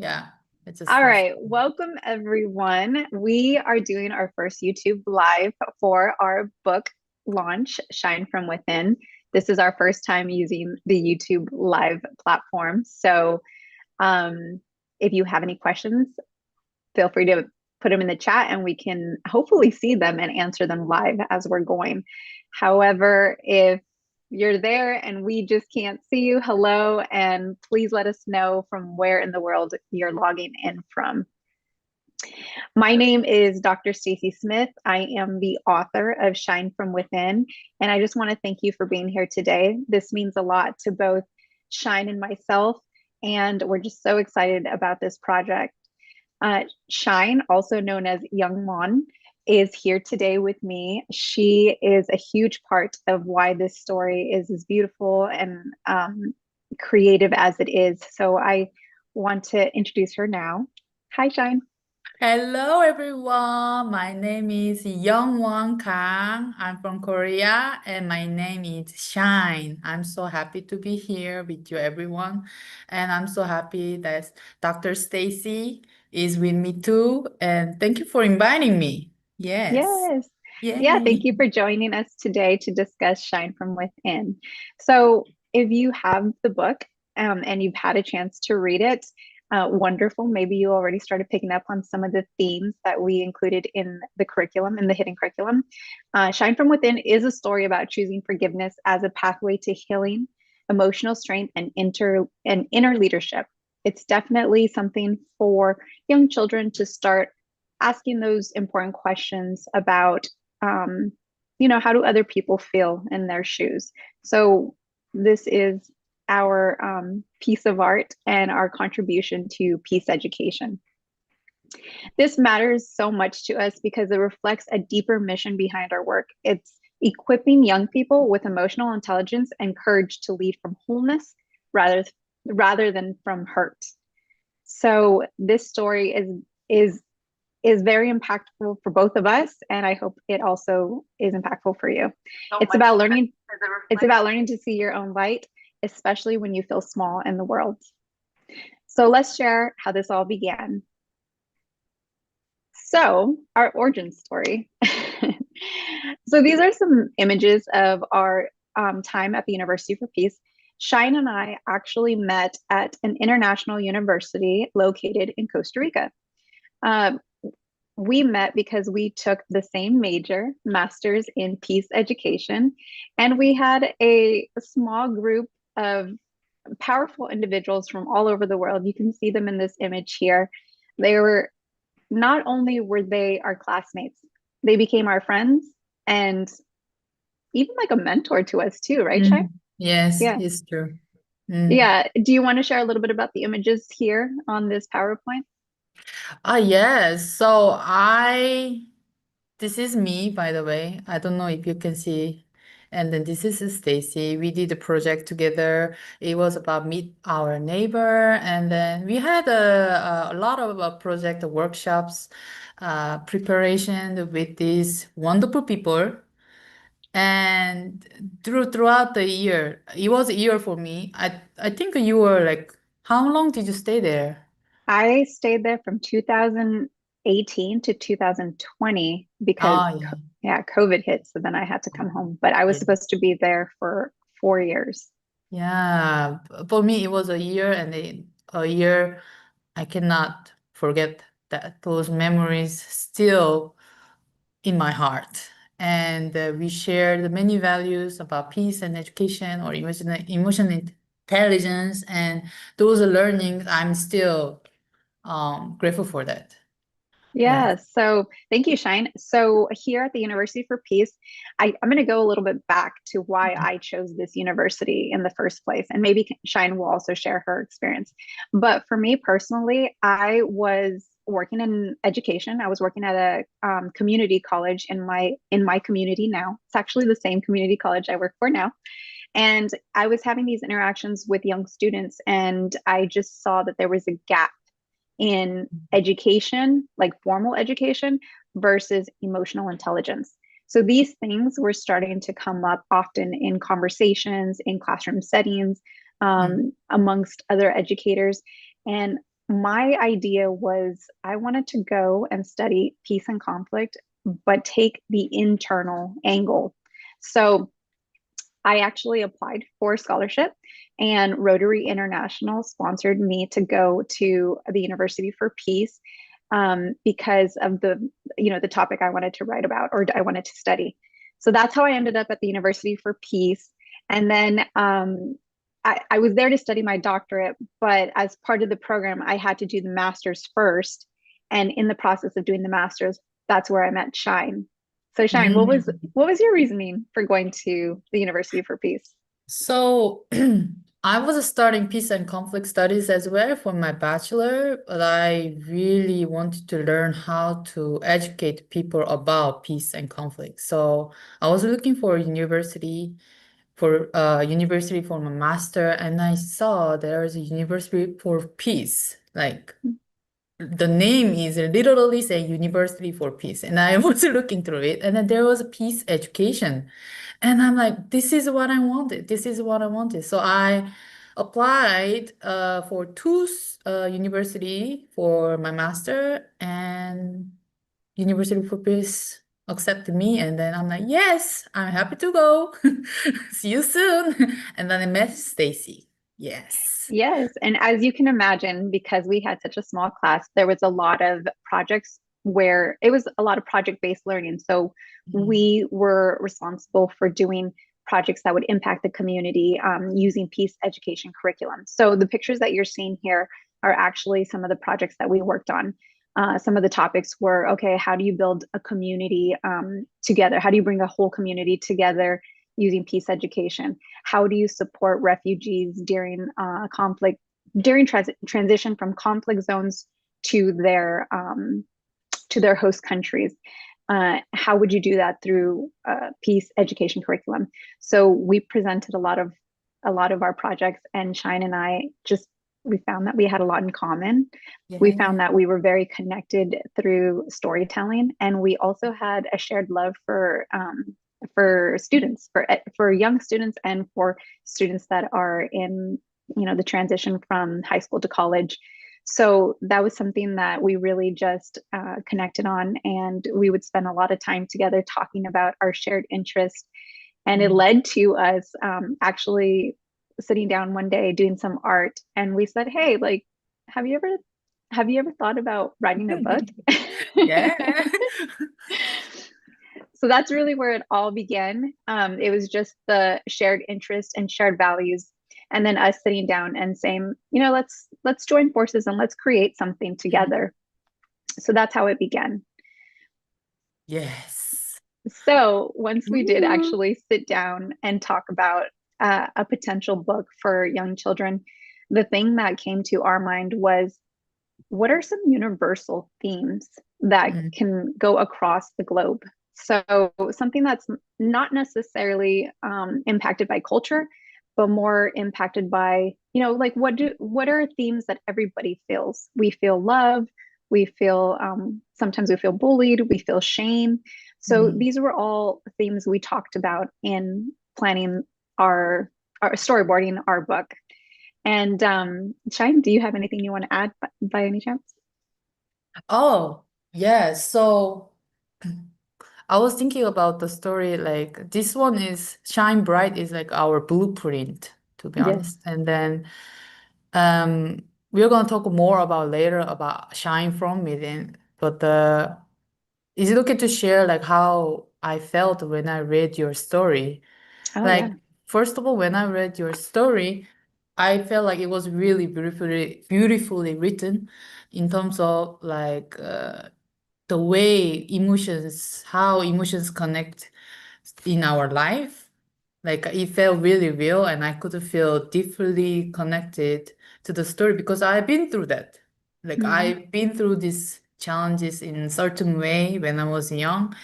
Yeah, it's just All first. right, welcome everyone. We are doing our first YouTube live for our book launch, Shine from Within. This is our first time using the YouTube live platform. So, um, if you have any questions, feel free to put them in the chat and we can hopefully see them and answer them live as we're going. However, if you're there and we just can't see you, hello, and please let us know from where in the world you're logging in from. My name is Dr. Stacy Smith. I am the author of Shine from Within, and I just want to thank you for being here today. This means a lot to both Shine and myself, and we're just so excited about this project. Shine, also known as Young Mon, is here today with me. She is a huge part of why this story is as beautiful and creative as it is. So I want to introduce her now. Hi, Shine. Hello, everyone. My name is Youngwon Kang. I'm from Korea, and my name is Shine. I'm so happy to be here with you, everyone, and I'm so happy that Dr. Stacy is with me too. And thank you for inviting me. Yes. Yes. Yeah, thank Yay. you for joining us today to discuss Shine from Within. So, if you have the book and you've had a chance to read it, wonderful. Maybe you already started picking up on some of the themes that we included in the curriculum, in the hidden curriculum. Shine from Within is a story about choosing forgiveness as a pathway to healing, emotional strength, and inner leadership. It's definitely something for young children to start asking those important questions about how do other people feel in their shoes. So this is our piece of art and our contribution to peace education. This matters so much to us because it reflects a deeper mission behind our work. It's equipping young people with emotional intelligence and courage to lead from wholeness rather rather than from hurt. So this story is is very impactful for both of us, and I hope it also is impactful for you. So It's much about as learning a it's reflection. about learning to see your own light, especially when you feel small in the world. So let's share how this all began. So, our origin story. So these are some images of our time at the University for Peace. Shine and I actually met at an international university located in Costa Rica. Uh, we met because we took the same major, master's in peace education, and we had a small group of powerful individuals from all over the world. You can see them in this image here. They were not only were they our classmates, they became our friends and even like a mentor to us too, right, Shai? Mm, yes, Yeah. it's true. Mm. Yeah. Do you want to share a little bit about the images here on this PowerPoint? Yes. This is me, by the way. I don't know if you can see. And then this is Stacy. We did a project together. It was about meet our neighbor, and then we had a lot of project workshops, preparation with these wonderful people. And throughout the year, it was a year for me. I think you were like, how long did you stay there? I stayed there from 2018 to 2020 because, Oh yeah, yeah, COVID hit. So then I had to come home, but I was yeah. supposed to be there for 4 years. Yeah, for me it was a year, and a year I cannot forget that those memories still in my heart. And we shared many values about peace and education or emotional intelligence, and those learnings I'm still grateful for that. Yeah, Yes. so thank you, Shine. So here at the University for Peace, I'm going to go a little bit back to why I chose this university in the first place, and maybe Shine will also share her experience. But for me personally, I was working in education. I was working at a community college in my community now. It's actually the same community college I work for now. And I was having these interactions with young students, and I just saw that there was a gap in education, like formal education, versus emotional intelligence. So these things were starting to come up often in conversations, in classroom settings, Mm. amongst other educators. And my idea was I wanted to go and study peace and conflict, but take the internal angle. So I actually applied for a scholarship, and Rotary International sponsored me to go to the University for Peace because of the topic I wanted to write about or I wanted to study. So that's how I ended up at the University for Peace. And then I was there to study my doctorate, but as part of the program, I had to do the master's first. And in the process of doing the master's, that's where I met Shine. So Shine, Mm. what was your reasoning for going to the University for Peace? So I was studying peace and conflict studies as well for my bachelor, but I really wanted to learn how to educate people about peace and conflict. So I was looking for a university for my master, and I saw there is a university for peace. Like the name is literally say University for Peace, and I was looking through it, and then there was a peace education. And I'm like, this is what I wanted. This is what I wanted. So I applied for two university for my master, and University for Peace accepted me. And then I'm like, yes, I'm happy to go. See you soon. And then I met Stacy. Yes. Yes. And as you can imagine, because we had such a small class, there was a lot of projects where it was a lot of project-based learning. So Mhm. we were responsible for doing projects that would impact the community using peace education curriculum. So the pictures that you're seeing here are actually some of the projects that we worked on. Some of the topics were, okay, how do you build a community together? How do you bring a whole community together using peace education? How do you support refugees during conflict, during transition from conflict zones to their host countries? How would you do that through peace education curriculum? So we presented a lot of our projects, and Shine and I just we found that we had a lot in common. We Yeah. found that we were very connected through storytelling, and we also had a shared love for students, for young students, and for students that are in the transition from high school to college. So that was something that we really just connected on, and we would spend a lot of time together talking about our shared interests. And it Mm. led to us actually sitting down one day doing some art, and we said, "Hey, like, have you ever have you ever thought about writing a book?" Yeah. So that's really where it all began. It was just the shared interest and shared values, and then us sitting down and saying, let's join forces and let's create something together. So that's how it began. Yes. So once we did Ooh. actually sit down and talk about a potential book for young children, the thing that came to our mind was, what are some universal themes that Mm. can go across the globe? So something that's not necessarily impacted by culture, but more impacted by, like what are themes that everybody feels? We feel love, we feel sometimes we feel bullied, we feel shame. So Mm. these were all themes we talked about in planning our storyboarding our book. And Shine, do you have anything you want to add by any chance? Oh, yeah. So I was thinking about the story like this one is Shine Bright is like our blueprint, to be Yes. honest. And then we're gonna talk more about later about Shine from Within. But is it okay to share like how I felt when I read your story? Oh Like, yeah. first of all, when I read your story, I felt like it was really beautifully written in terms of like the way emotions, how emotions connect in our life. Like it felt really real, and I could feel deeply connected to the story because I've been through that. Like Mhm. I've been through these challenges in a certain way when I was young,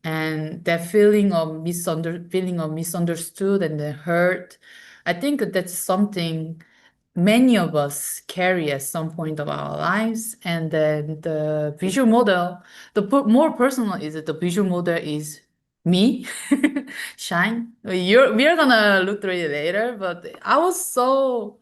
and that feeling of misunderstood and then hurt. I think that's something many of us carry at some point of our lives. And then the visual model, more personal is it the visual model is me, Shine. We are gonna look through it later, but I was so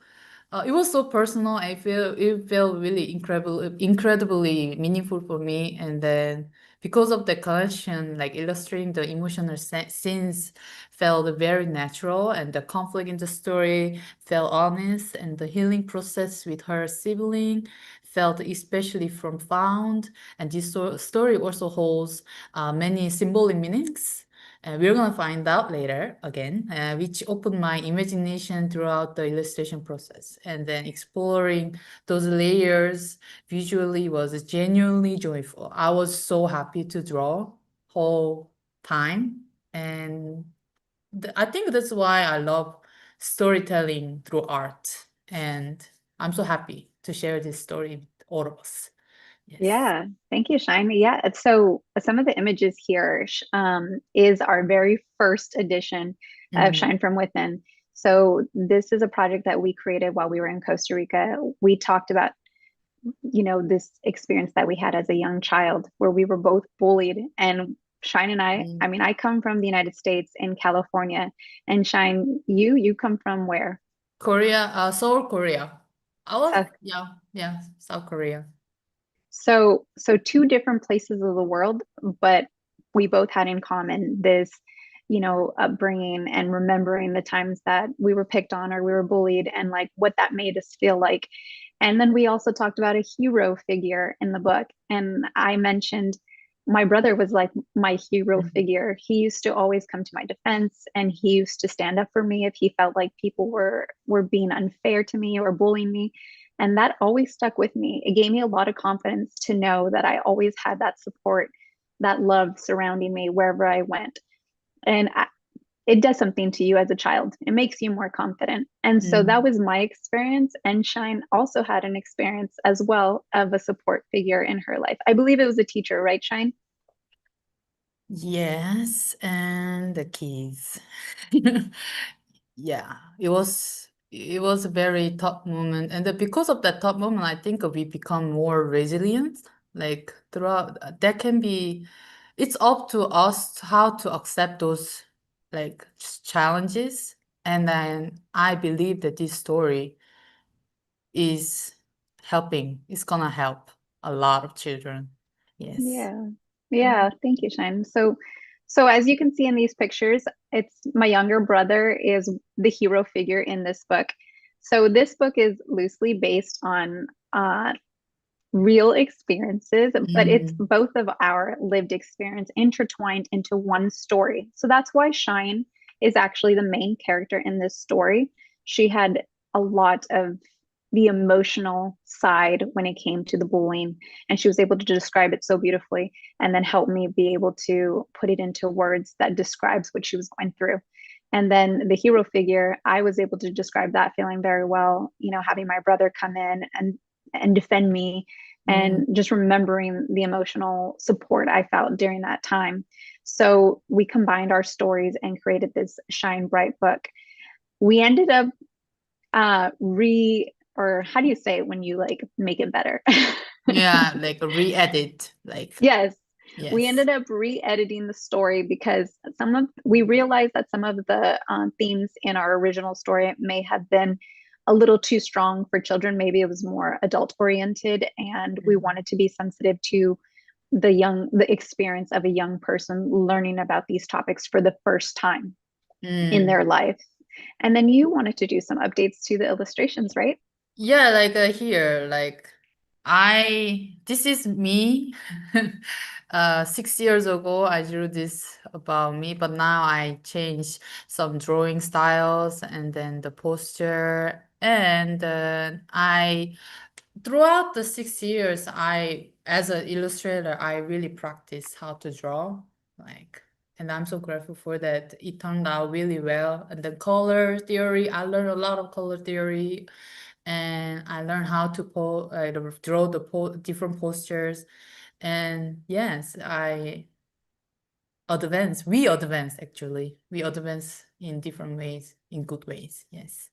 It was so personal. I feel it felt really incredibly meaningful for me. And then because of the collection, like illustrating the emotional scenes felt very natural, and the conflict in the story felt honest, and the healing process with her sibling felt especially profound. And this story also holds many symbolic meanings. We're gonna find out later again, which opened my imagination throughout the illustration process. And then exploring those layers visually was genuinely joyful. I was so happy to draw whole time. And I think that's why I love storytelling through art. And I'm so happy to share this story with all of us. Yes. Yeah, thank you, Shine. Yeah, so some of the images here is our very first edition of Mm-hmm. Shine from Within. So this is a project that we created while we were in Costa Rica. We talked about, this experience that we had as a young child where we were both bullied. And Shine and I mean, I come from the United States in California, and Shine, you come from where? Korea, Seoul, Korea. I was, South. yeah, yeah, South Korea. So two different places of the world, but we both had in common this, upbringing and remembering the times that we were picked on or we were bullied and like what that made us feel like. And then we also talked about a hero figure in the book. And I mentioned my brother was like my hero Mhm. figure. He used to always come to my defense, and he used to stand up for me if he felt like people were being unfair to me or bullying me. And that always stuck with me. It gave me a lot of confidence to know that I always had that support, that love surrounding me wherever I went. And it does something to you as a child. It makes you more confident. And so that Mm. was my experience. And Shine also had an experience as well of a support figure in her life. I believe it was a teacher, right, Shine? Yes, and the keys. Yeah, it was a very tough moment, and because of that tough moment, I think we become more resilient. Like throughout, that can be, it's up to us how to accept those like challenges. And then I believe that this story is helping. It's gonna help a lot of children. Yes. Yeah. Yeah. Thank you, Shine. So as you can see in these pictures, it's my younger brother is the hero figure in this book. So this book is loosely based on real experiences, but it's Mm-hmm. both of our lived experience intertwined into one story. So that's why Shine is actually the main character in this story. She had a lot of the emotional side when it came to the bullying, and she was able to describe it so beautifully and then help me be able to put it into words that describes what she was going through. And then the hero figure, I was able to describe that feeling very well, having my brother come in and defend me, Mm-hmm. and just remembering the emotional support I felt during that time. So we combined our stories and created this Shine Bright book. We ended up or how do you say it when you like make it better? Yeah, like a re-edit, like Yes, we yes. ended up re-editing the story because we realized that some of the themes in our original story may have been a little too strong for children. Maybe it was more adult oriented, and we Mm. wanted to be sensitive to the experience of a young person learning about these topics for the first time in Mm. their life. And then you wanted to do some updates to the illustrations, right? Yeah, like here, like this is me. 6 years ago, I drew this about me, but now I changed some drawing styles and then the posture. And throughout the 6 years, as an illustrator, I really practice how to draw. Like, and I'm so grateful for that. It turned out really well. And the color theory, I learned a lot of color theory, and I learned how to draw the different postures. And yes, we advance actually. We advance in different ways, in good ways. Yes.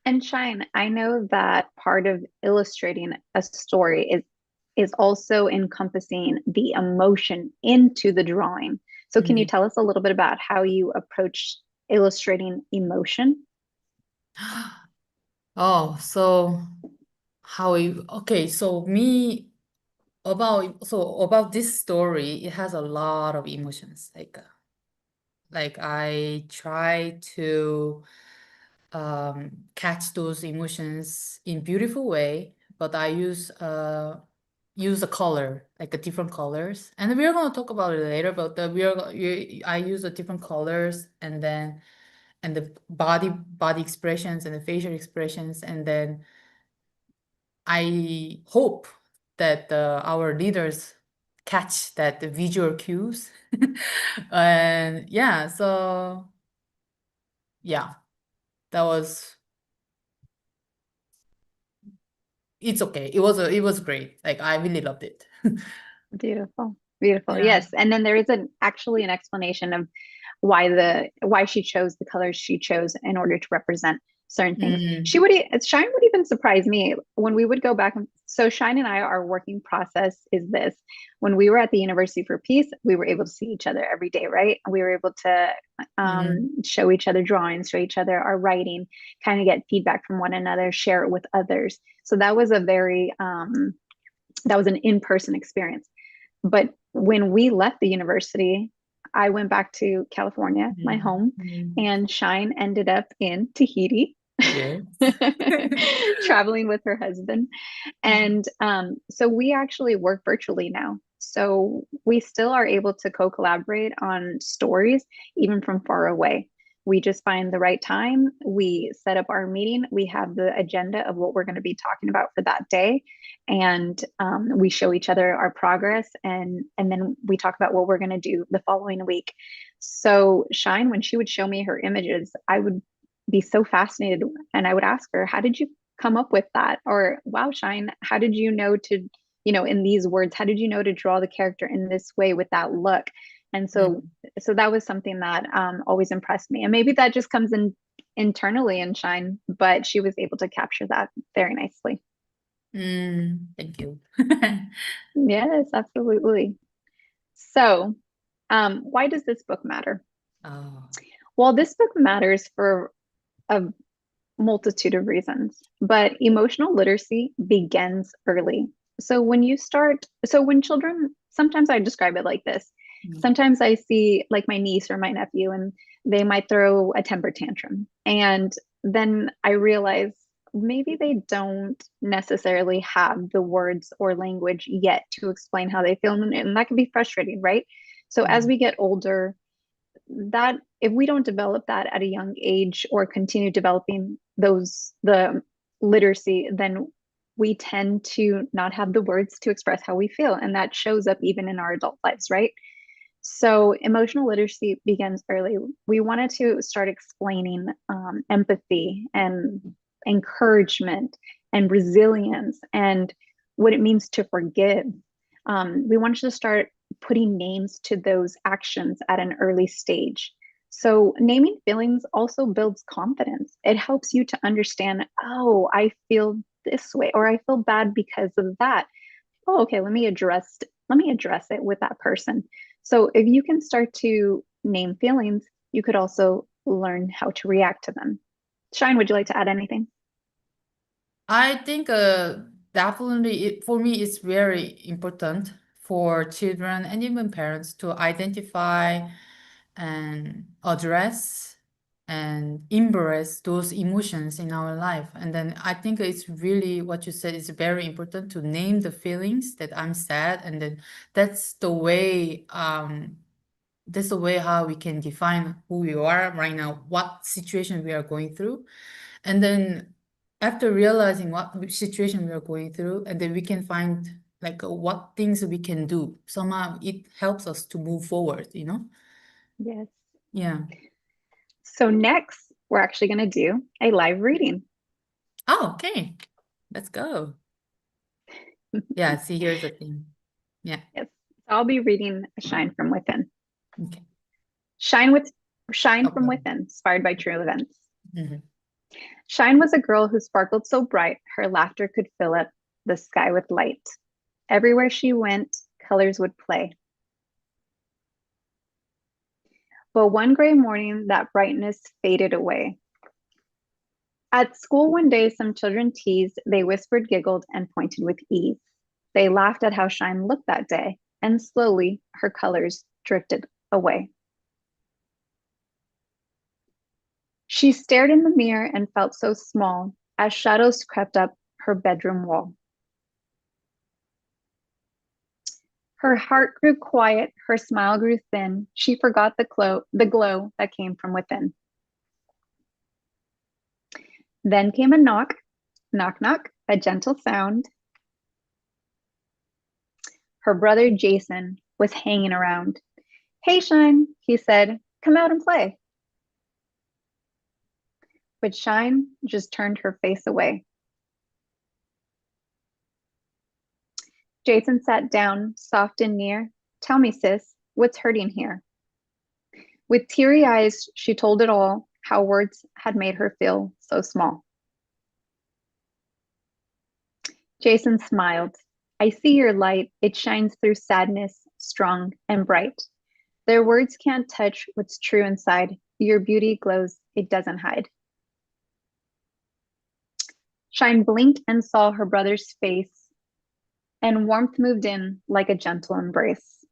And Shine, I know that part of illustrating a story is also encompassing the emotion into the drawing. So can you Mm. tell us a little bit about how you approach illustrating emotion? Oh, so okay, so me about this story, it has a lot of emotions. Like I try to catch those emotions in beautiful way, but I use a color, like a different colors, and we're gonna talk about it later. But I use the different colors, and then and the body expressions and the facial expressions, and then I hope that our leaders catch that the visual cues, and yeah, so yeah, that was it's okay. It was great. Like I really loved it. Beautiful. Beautiful. Yeah. Yes. And then there is actually an explanation of why she chose the colors she chose in order to represent certain things. Mm, Shine would even surprise me when we would go back. So Shine and I, our working process is this. When we were at the University for Peace, we were able to see each other every day, right? We were able to show each other drawings, show each other our writing, kind of get feedback from one another, share it with others. So that was a very that was an in-person experience. But when we left the university, I went back to California, my mm, home, mm. and Shine ended up in Tahiti, Yes. traveling with her husband. And so we actually work virtually now. So we still are able to co collaborate on stories, even from far away. We just find the right time. We set up our meeting. We have the agenda of what we're going to be talking about for that day. And we show each other our progress. And then we talk about what we're going to do the following week. So, Shine, when she would show me her images, I would be so fascinated and I would ask her, how did you come up with that? Or, wow, Shine, how did you know to, in these words, how did you know to draw the character in this way with that look? And so, Mm, so that was something that always impressed me. And maybe that just comes in internally in Shine, but she was able to capture that very nicely. thank you. Yes, absolutely. So, why does this book matter? Oh. Well, this book matters for a multitude of reasons, but emotional literacy begins early. So when children, sometimes I describe it like this. Mm, Sometimes I see like my niece or my nephew, and they might throw a temper tantrum. And then I realize maybe they don't necessarily have the words or language yet to explain how they feel. And that can be frustrating, right? So as mm, we get older, that if we don't develop that at a young age or continue developing the literacy, then we tend to not have the words to express how we feel, and that shows up even in our adult lives, right? So emotional literacy begins early. We wanted to start explaining empathy and encouragement and resilience and what it means to forgive. We wanted to start putting names to those actions at an early stage. So, naming feelings also builds confidence. It helps you to understand, oh, I feel this way, or I feel bad because of that. Oh, okay, let me address it with that person. So, if you can start to name feelings, you could also learn how to react to them. Shine, would you like to add anything? I think definitely for me it's very important for children and even parents to identify and address and embrace those emotions in our life. And then I think it's really what you said is very important to name the feelings that I'm sad, and then that's the way that's the way how we can define who we are right now, what situation we are going through. And then after realizing what situation we are going through, and then we can find like what things we can do. Somehow it helps us to move forward. Yes. Yeah. So, next, we're actually going to do a live reading. Oh, okay. Let's go. Yeah, see, here's the thing. Yeah. Yes. So I'll be reading Shine from Within. Okay. Shine with Shine from Okay. Within, inspired by true events. Mhm. Shine was a girl who sparkled so bright her laughter could fill up the sky with light. Everywhere she went, colors would play. But one gray morning, that brightness faded away. At school one day, some children teased, they whispered, giggled, and pointed with ease. They laughed at how Shine looked that day, and slowly her colors drifted away. She stared in the mirror and felt so small as shadows crept up her bedroom wall. Her heart grew quiet, her smile grew thin. She forgot the glow that came from within. Then came a knock, knock, knock, a gentle sound. Her brother Jason was hanging around. Hey, Shine, he said, come out and play. But Shine just turned her face away. Jason sat down, soft and near. Tell me, sis, what's hurting here? With teary eyes, she told it all, how words had made her feel so small. Jason smiled. I see your light. It shines through sadness, strong and bright. Their words can't touch what's true inside. Your beauty glows, it doesn't hide. Shine blinked and saw her brother's face, and warmth moved in like a gentle embrace.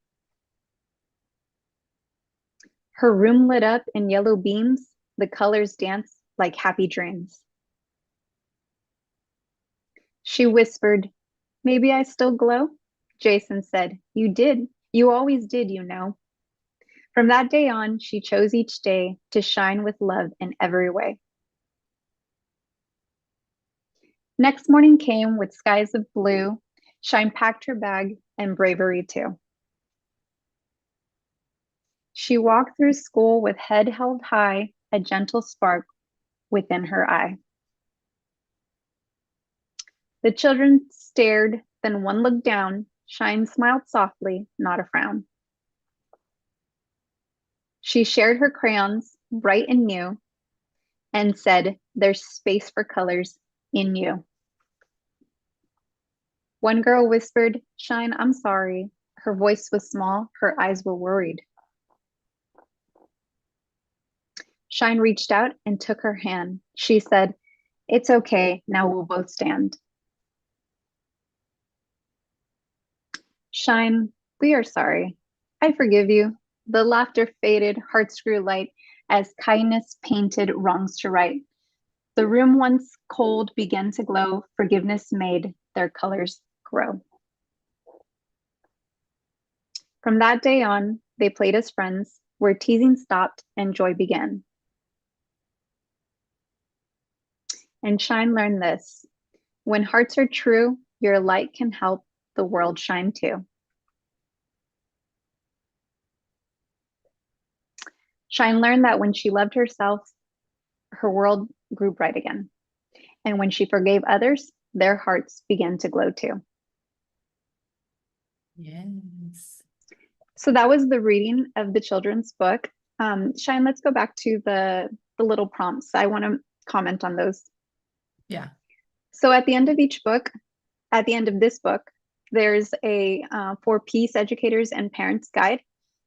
Her room lit up in yellow beams, the colors danced like happy dreams. She whispered, maybe I still glow? Jason said, you did. You always did, you know. From that day on, she chose each day to shine with love in every way. Next morning came with skies of blue. Shine packed her bag and bravery too. She walked through school with head held high, a gentle spark within her eye. The children stared, then one looked down. Shine smiled softly, not a frown. She shared her crayons, bright and new, and said, there's space for colors in you. One girl whispered, Shine, I'm sorry. Her voice was small, her eyes were worried. Shine reached out and took her hand. She said, it's okay, now we'll both stand. Shine, we are sorry. I forgive you. The laughter faded, hearts grew light as kindness painted wrongs to right. The room once cold began to glow, forgiveness made their colors grow. From that day on, they played as friends, where teasing stopped and joy began. And Shine learned this. When hearts are true, your light can help the world shine too. Shine learned that when she loved herself, her world grew bright again. And when she forgave others, their hearts began to glow too. Yes. So that was the reading of the children's book. Shine, let's go back to the little prompts. I want to comment on those. Yeah. So at the end of each book, at the end of this book, there's a for peace educators and parents guide.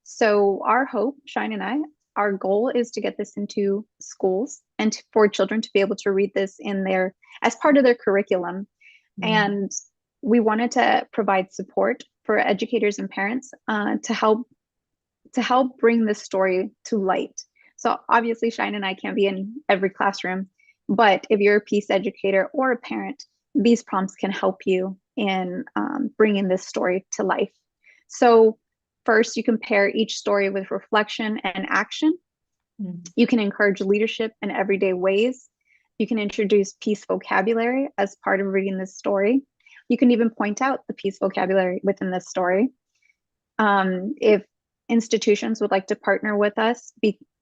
So our hope, Shine and I, our goal is to get this into schools and for children to be able to read this in their as part of their curriculum. And we wanted to provide support for educators and parents to help bring this story to light. So obviously Shine and I can't be in every classroom, but if you're a peace educator or a parent, these prompts can help you in bringing this story to life. So first, you can pair each story with reflection and action. You can encourage leadership in everyday ways. You can introduce peace vocabulary as part of reading this story. You can even point out the peace vocabulary within this story. If institutions would like to partner with us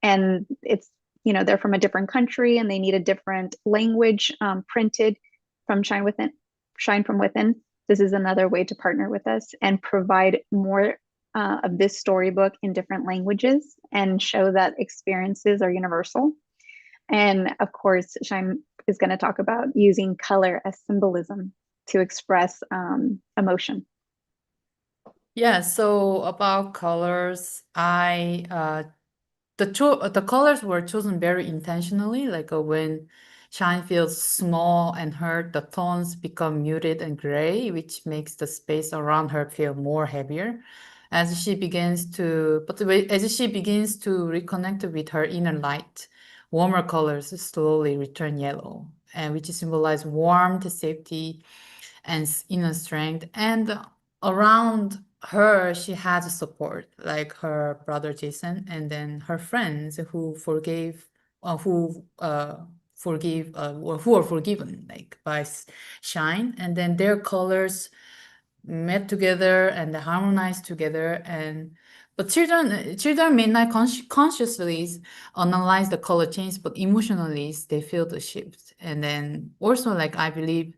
and it's, they're from a different country and they need a different language printed from Shine from Within, this is another way to partner with us and provide more of this storybook in different languages and show that experiences are universal. And of course, Shine is going to talk about using color as symbolism to express emotion. Yeah, so about colors, the colors were chosen very intentionally. Like when Shine feels small and hurt. The tones become muted and gray, which makes the space around her feel more heavier. As she begins to reconnect with her inner light, warmer colors slowly return yellow, and which symbolize warmth, safety, and inner strength. And around her, she has support, like her brother Jason, and then her friends who forgive, or who are forgiven, like by Shine, and then their colors met together and they harmonized together. And but children may not consciously analyze the color change, but emotionally they feel the shift. And then also, like, I believe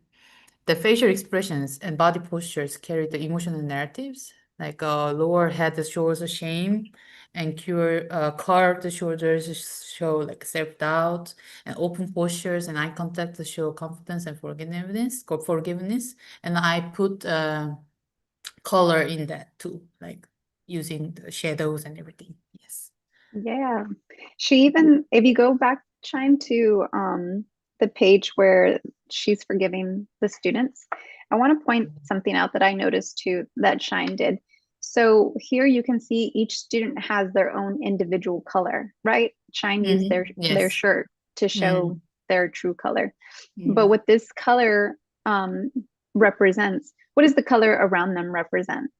the facial expressions and body postures carry the emotional narratives, like lower head shows shame, and curved shoulders show like self-doubt, and open postures and eye contact show confidence and forgiveness. And I put color in that too, like using the shadows and everything. Yes. Yeah. She even, if you go back, Shine, to the page where she's forgiving the students, I want to point something out that I noticed too that Shine did. So here you can see each student has their own individual color, right? Shine used their Yes. shirt to show Mm. their true color. But Mm. what this color represents, what does the color around them represent?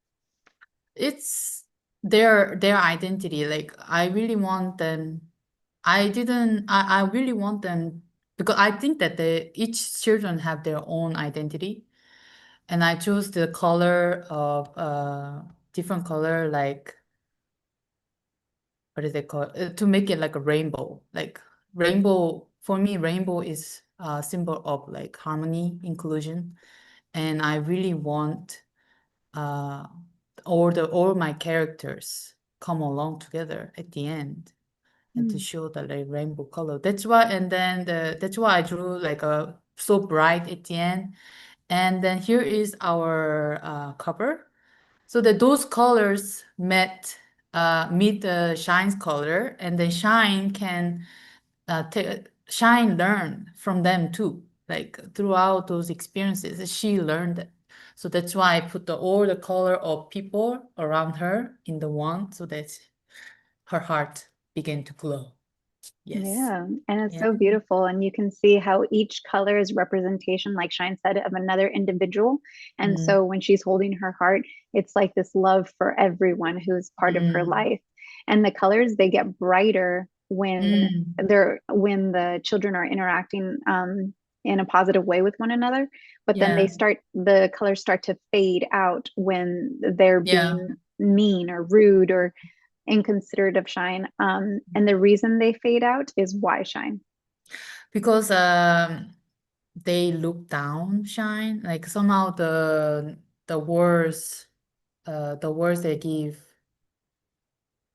It's their identity. Like, I really want them. I really want them, because I think that each children have their own identity, and I chose the color of different color, like, what is it called, to make it like a rainbow. Like, rainbow, for me, rainbow is a symbol of like harmony, inclusion, and I really want uh all my characters come along together at the end, and to Hmm. show the like rainbow color. That's why, and then that's why I drew like a so bright at the end. And then here is our cover. So that those colors meet the Shine's color, and then Shine learn from them too. Like, throughout those experiences, she learned it. So that's why I put all the color of people around her in the one, so that her heart began to glow. Yes. Yeah, and it's Yeah. so beautiful. And you can see how each color is representation, like Shine said, of another individual. And Mm, so when she's holding her heart, it's like this love for everyone who's part of her mm, life. And the colors, they get brighter mm. when the children are interacting in a positive way with one another. But then Yeah. the colors start to fade out when they're Yeah. being mean or rude or inconsiderate of Shine. And the reason they fade out is why Shine. Because they look down Shine. Like, somehow the words the words they give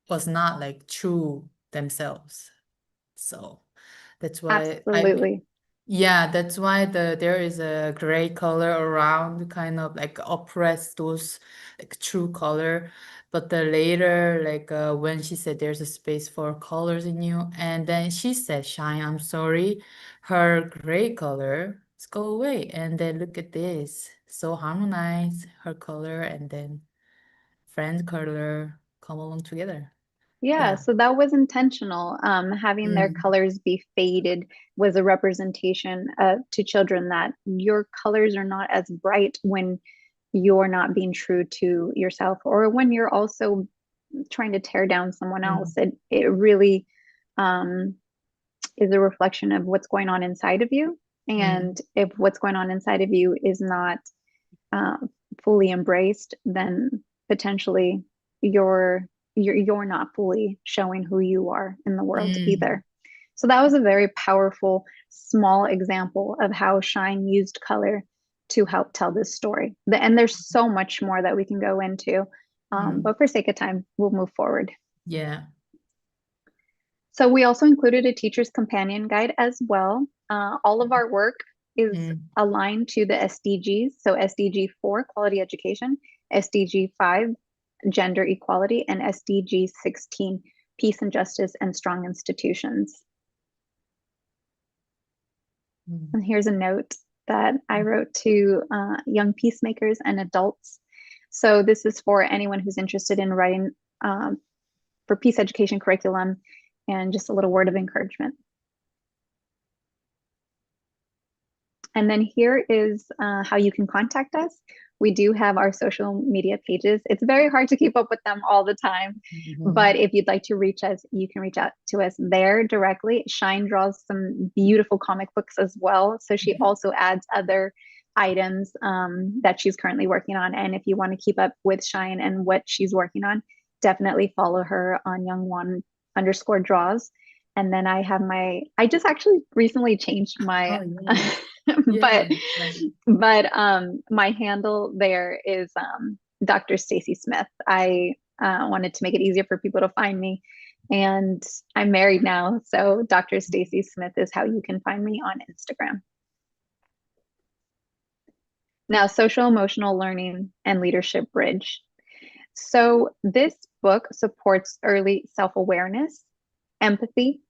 was not like true themselves. So that's why Absolutely. yeah, that's why there is a gray color around, kind of like oppress those like true color. But the later, like when she said there's a space for colors in you, and then she said, Shine, I'm sorry, her gray color, let's go away. And then look at this. So harmonize her color, and then friend color come along together. Yeah, Yeah. so that was intentional. Having their Mm, colors be faded was a representation to children that your colors are not as bright when you're not being true to yourself or when you're also trying to tear down someone else. mm, It really um, is a reflection of what's going on inside of you. mm, And if what's going on inside of you is not uh, fully embraced, then potentially you're you're not fully showing who you are in the world mm, either. So that was a very powerful small example of how Shine used color to help tell this story. And there's so much more that we can go into, mm. but for sake of time, we'll move forward. Yeah. So we also included a teacher's companion guide as well. All of our work is Mm. aligned to the SDGs. So SDG 4, quality education, SDG 5, gender equality, and SDG 16, peace and justice and strong institutions. Mm. And here's a note that I wrote to young peacemakers and adults. So this is for anyone who's interested in writing um, for peace education curriculum, and just a little word of encouragement. And then here is how you can contact us. We do have our social media pages. It's very hard to keep up with them all the time, Mhm. but if you'd like to reach us, you can reach out to us there directly. Shine draws some beautiful comic books as well. So she also adds other items that she's currently working on. And if you want to keep up with Shine and what she's working on, definitely follow her on youngwon_draws. And then I just actually recently changed my Oh yeah, but yeah, right. my handle there is Dr. Stacy Smith. I wanted to make it easier for people to find me, and I'm married now, so Dr. Stacy Smith is how you can find me on Instagram. Now, social emotional learning and leadership bridge. So this book supports early self-awareness, empathy,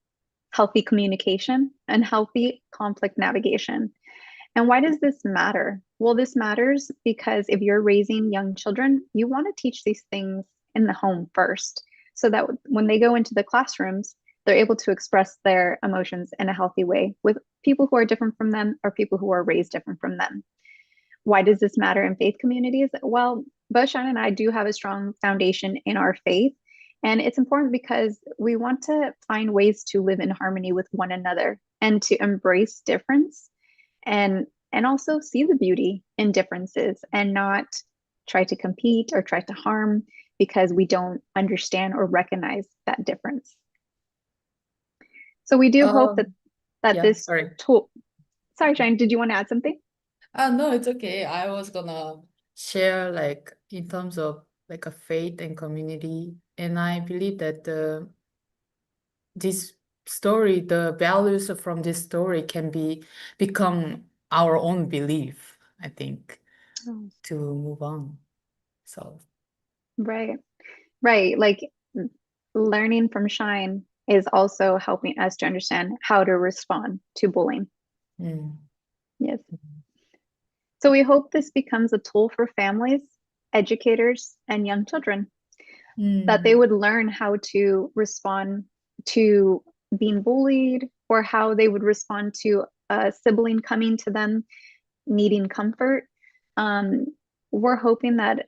healthy communication, and healthy conflict navigation. And why does this matter? Well, this matters because if you're raising young children, you want to teach these things in the home first, so that when they go into the classrooms, they're able to express their emotions in a healthy way with people who are different from them or people who are raised different from them. Why does this matter in faith communities? Well, both Sean and I do have a strong foundation in our faith. And it's important because we want to find ways to live in harmony with one another and to embrace difference, and also see the beauty in differences and not try to compete or try to harm because we don't understand or recognize that difference. So we do hope that Um, yeah, this sorry. tool. Sorry, Shine, did you want to add something? No, it's okay. I was gonna share like in terms of like a faith and community, and I believe that this story, the values from this story can become our own belief, I think, Oh, to move on. So, right, right. Like learning from Shine is also helping us to understand how to respond to bullying. mm, Yes. So we hope this becomes a tool for families, educators, and young children, that they mm, would learn how to respond to being bullied, or how they would respond to a sibling coming to them needing comfort. Um, we're hoping that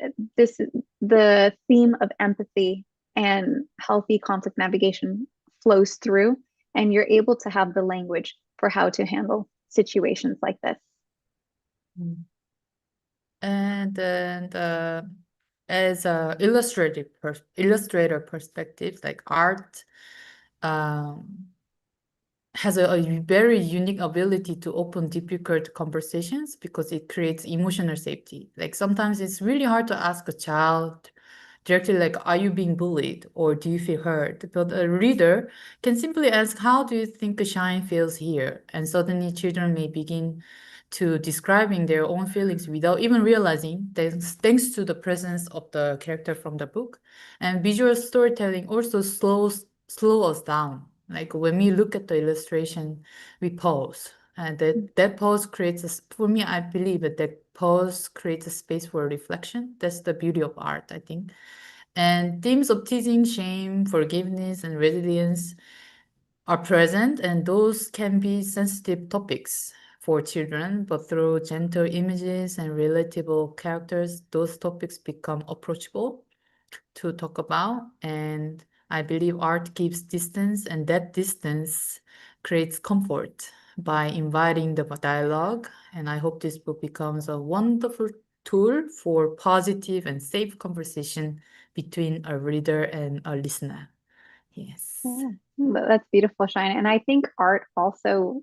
the theme of empathy and healthy conflict navigation flows through, and you're able to have the language for how to handle situations like this. mm. And then as a illustrator perspective, like art um, has a very unique ability to open difficult conversations because it creates emotional safety. Like sometimes it's really hard to ask a child directly, like, are you being bullied or do you feel hurt? But a reader can simply ask, how do you think Shine feels here? And suddenly children may begin to describing their own feelings without even realizing, thanks to the presence of the character from the book. And visual storytelling also slow us down. Like when we look at the illustration, we pause. And that pause creates for me, I believe that pause creates a space for reflection. That's the beauty of art, I think. And themes of teasing, shame, forgiveness, and resilience are present, and those can be sensitive topics for children, but through gentle images and relatable characters, those topics become approachable to talk about. And I believe art gives distance, and that distance creates comfort by inviting the dialogue. And I hope this book becomes a wonderful tool for positive and safe conversation between a reader and a listener. Yes. Yeah, that's beautiful, Shine. And I think art also,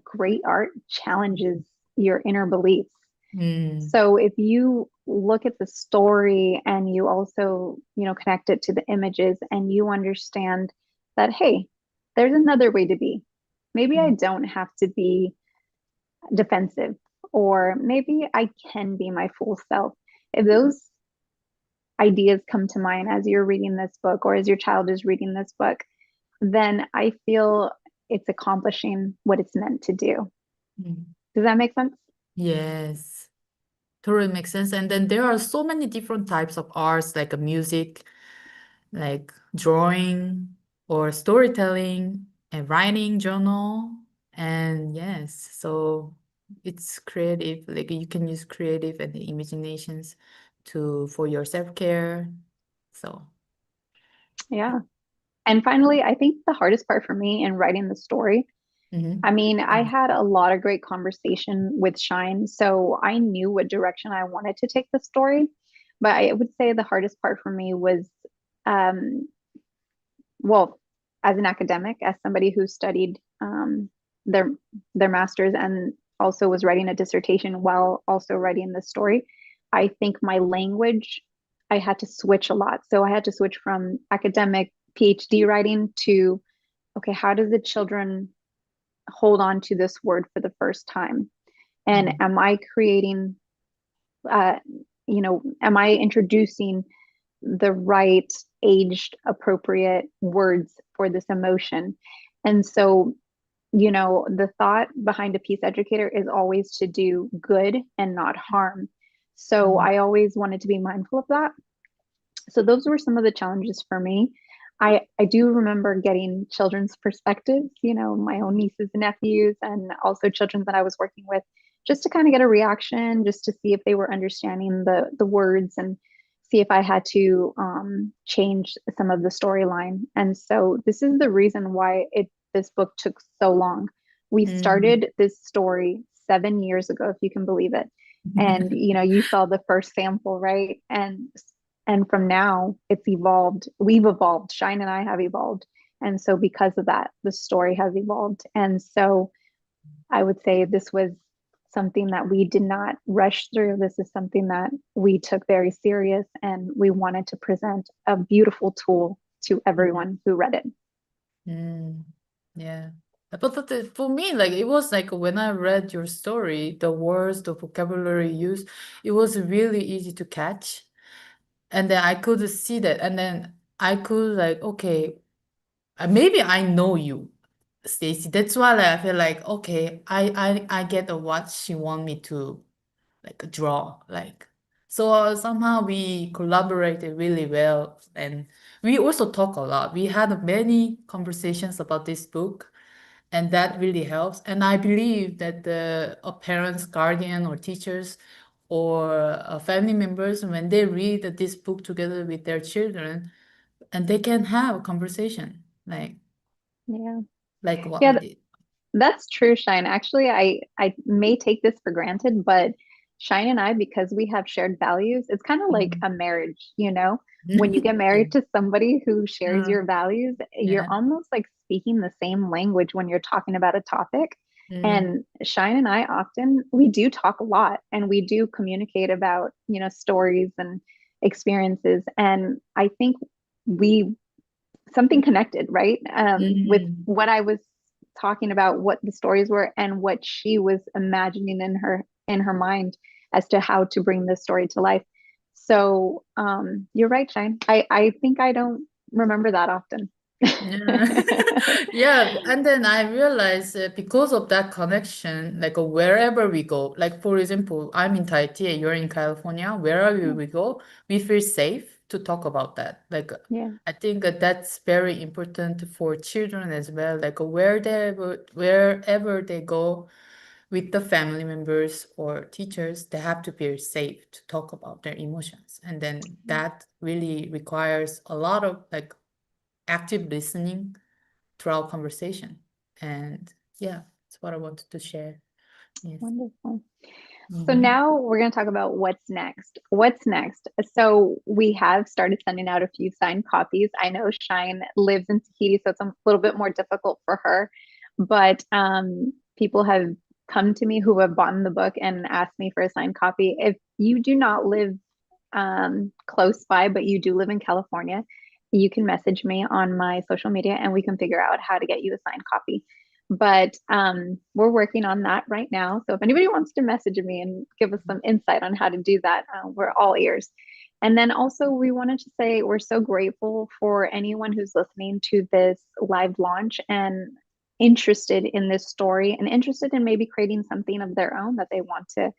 great art challenges your inner beliefs. Mm, So if you look at the story and you also, connect it to the images, and you understand that, hey, there's another way to be. Maybe I mm, don't have to be defensive, or maybe I can be my full self. If those ideas come to mind as you're reading this book, or as your child is reading this book, then I feel it's accomplishing what it's meant to do. Mm. Does that make sense? Yes, totally makes sense. And then there are so many different types of arts, like music, like drawing or storytelling and writing journal. And yes, so it's creative, like you can use creative and the imaginations to for your self-care. So, Yeah. And finally, I think the hardest part for me in writing the story, I mhm. mean, I Yeah. had a lot of great conversation with Shine, so I knew what direction I wanted to take the story. But I would say the hardest part for me was, um, well, as an academic, as somebody who studied their their master's and also was writing a dissertation while also writing the story, I think my language, I had to switch a lot. So I had to switch from academic PhD writing to, okay, how does the children hold on to this word for the first time? And Mhm. am I creating, uh, am I introducing the right aged appropriate words for this emotion? And so, the thought behind a peace educator is always to do good and not harm. So Mhm. I always wanted to be mindful of that. So those were some of the challenges for me. I do remember getting children's perspectives, my own nieces and nephews, and also children that I was working with, just to kind of get a reaction, just to see if they were understanding the words and see if I had to change some of the storyline. And so this is the reason why this book took so long. We Mhm. started this story 7 years ago, if you can believe it. And you saw the first sample, right? And from now it's evolved. We've evolved. Shine and I have evolved. And so because of that, the story has evolved. And so I would say this was something that we did not rush through. This is something that we took very serious, and we wanted to present a beautiful tool to Mhm. everyone who read it. Mm, yeah. But for me, like it was like when I read your story, the words, the vocabulary used, it was really easy to catch. And then I could see that. And then I could like, okay, maybe I know you, Stacy. That's why like, I feel like, okay, I get what she want me to like draw. Like so somehow we collaborated really well and we also talk a lot. We had many conversations about this book and that really helps. And I believe that the parents, guardian, or teachers or family members, when they read this book together with their children, and they can have a conversation Yeah. like what we Yeah, did. that's true, Shine. Actually, I may take this for granted, but Shine and I, because we have shared values, it's kind of like Mhm. a marriage. When you get Yeah. married to somebody who shares Uh, your values, you're yeah. almost like speaking the same language when you're talking about a topic. Mm, And Shine and I often we do talk a lot and we do communicate about, stories and experiences. And I think we something connected, right? With mm, what I was talking about, what the stories were, and what she was imagining in her mind as to how to bring this story to life. So you're right, Shine. I think I don't remember that often. yeah. Yeah, and then I realized because of that connection, like wherever we go, like for example, I'm in Tahiti, you're in California, wherever we go, we feel safe to talk about that. Like Yeah, I think that's very important for children as well. Like wherever they go with the family members or teachers, they have to feel safe to talk about their emotions. And then that really requires a lot of like active listening throughout conversation. And yeah, that's what I wanted to share. Yes. wonderful. So Mm-hmm. now we're going to talk about what's next. What's next? So we have started sending out a few signed copies. I know Shine lives in Tahiti, so it's a little bit more difficult for her. But people have come to me who have bought the book and asked me for a signed copy. If you do not live close by, but you do live in California, you can message me on my social media and we can figure out how to get you a signed copy. But we're working on that right now. So if anybody wants to message me and give us some insight on how to do that, we're all ears. And then also, we wanted to say we're so grateful for anyone who's listening to this live launch. And interested in this story and interested in maybe creating something of their own that they want to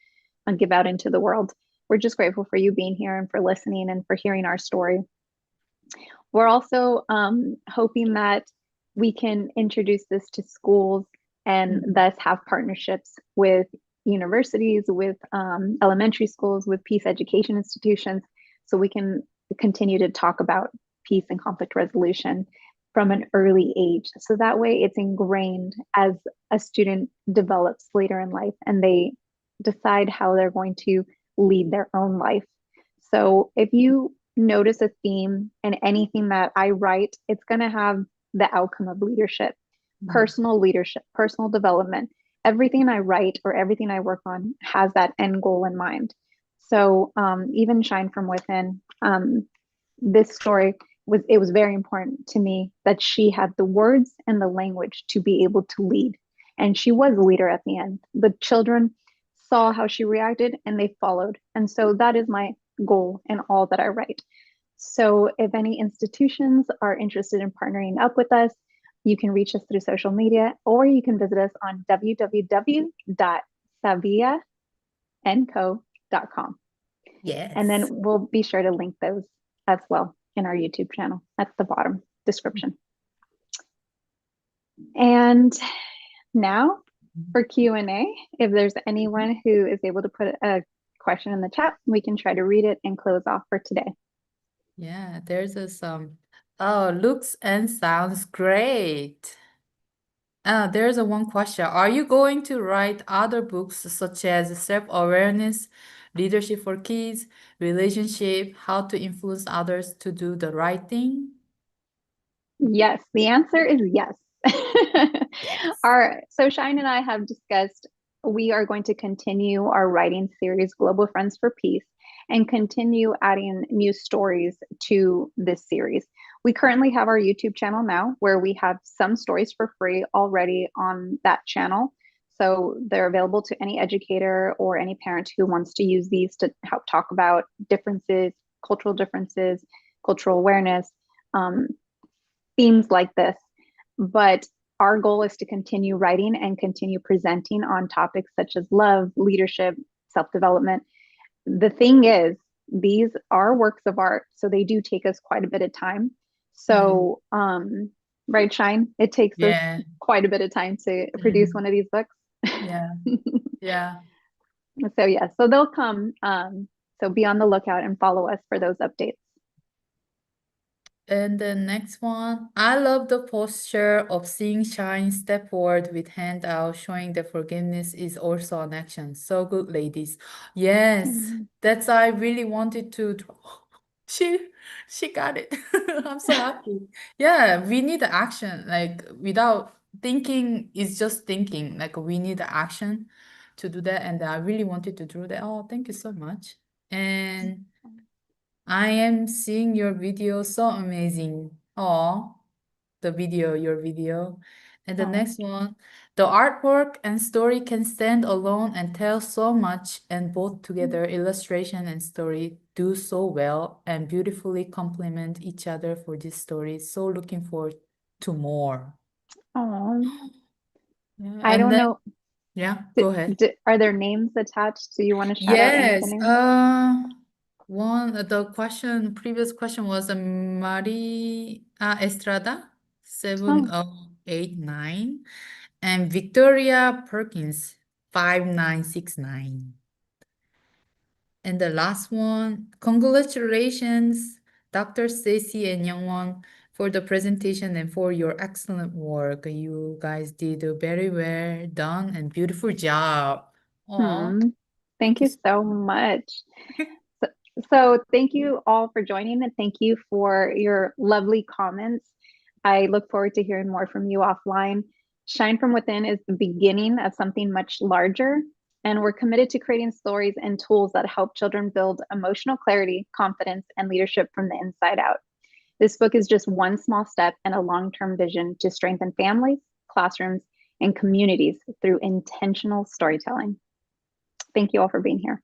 give out into the world. We're just grateful for you being here and for listening and for hearing our story. We're also hoping that we can introduce this to schools and thus have partnerships with universities, with elementary schools, with peace education institutions, so we can continue to talk about peace and conflict resolution from an early age. So that way it's ingrained as a student develops later in life and they decide how they're going to lead their own life. So if you notice a theme in anything that I write, it's going to have the outcome of leadership, personal development. Everything I write or everything I work on has that end goal in mind. So even Shine from Within, this story was very important to me that she had the words and the language to be able to lead. And she was a leader at the end. The children saw how she reacted and they followed. And so that is my goal in all that I write. So if any institutions are interested in partnering up with us, you can reach us through social media, or you can visit us on www.saviaandco.com. Yes. And then we'll be sure to link those as well in our YouTube channel at the bottom description. And now for Q&A, if there's anyone who is able to put a question in the chat, we can try to read it and close off for today. Yeah, there's some. Oh, looks and sounds great. There's a one question. Are you going to write other books such as self-awareness, leadership for kids, relationship, how to influence others to do the right thing? Yes, the answer is yes. Yes. So Shine and I have discussed we are going to continue our writing series, Global Friends for Peace, and continue adding new stories to this series. We currently have our YouTube channel now where we have some stories for free already on that channel. So they're available to any educator or any parent who wants to use these to help talk about differences, cultural awareness, themes like this. But our goal is to continue writing and continue presenting on topics such as love, leadership, self-development. The thing is, these are works of art, so they do take us quite a bit of time. So, right, Shine? It takes us Yeah. quite a bit of time to produce one of these books. Yeah. Yeah. So yeah, so they'll come. So be on the lookout and follow us for those updates. And the next one, I love the posture of seeing Shine step forward with hand out, showing that forgiveness is also an action. So good, ladies. Yes, that's I really wanted to. She she got it. I'm so happy. Yeah, we need the action. Like without thinking, it's just thinking. Like we need the action to do that. And I really wanted to do that. Oh, thank you so much. And I am seeing your video, so amazing. Oh, your video. And the Oh, next one, the artwork and story can stand alone and tell so much, and both together, illustration and story, do so well and beautifully complement each other for this story. So looking forward to more. oh, Yeah, I and don't then, know. yeah, go ahead. Are there names attached? Do you want to shout out any of the Yes. names? The previous question was Maria Estrada, Oh, 7089, and Victoria Perkins, 5969. And the last one, congratulations, Dr. Stacy and Youngwon, for the presentation and for your excellent work. You guys did a very well done and beautiful job. Oh, thank thank you. you so much. So thank you all for joining and thank you for your lovely comments. I look forward to hearing more from you offline. Shine from Within is the beginning of something much larger, and we're committed to creating stories and tools that help children build emotional clarity, confidence, and leadership from the inside out. This book is just one small step in a long-term vision to strengthen families, classrooms, and communities through intentional storytelling. Thank you all for being here.